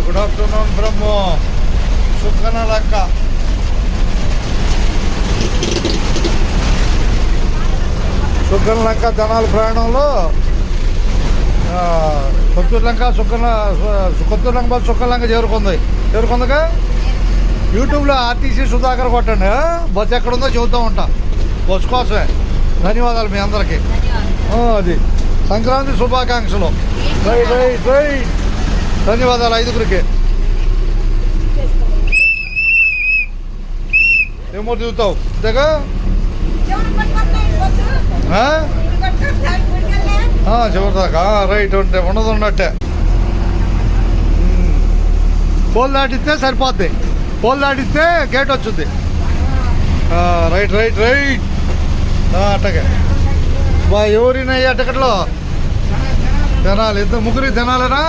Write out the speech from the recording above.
Good afternoon from Sukkanalanka. Sukkanalanka జనాల ప్రయాణంలో Kotturulanka Kotturulanka bus Sukkanalanka చేరుకుందిగా. యూట్యూబ్లో ఆర్టీసీ సుధాకర్ కొట్టండి, బస్సు ఎక్కడుందో చెబుతూ ఉంటా బస్సు కోసమే. ధన్యవాదాలు మీ అందరికీ. అది సంక్రాంతి శుభాకాంక్షలు. Right right right. ధన్యవాదాలు ఐదుగురికి. ఏమో చూస్తావు అంతేగా. చివరిదాకా రైట్ ఉంటే ఉండదు ఉన్నట్టే. పోల్ దాటిస్తే సరిపోద్ది. పోల్ దాటిస్తే గేట్ వచ్చింది. Right right right. అట్టగే బా ఎవరినయ్యా టికెట్లో తినాలి. ఇద్దరు ముగ్గురికి తినాలేనా?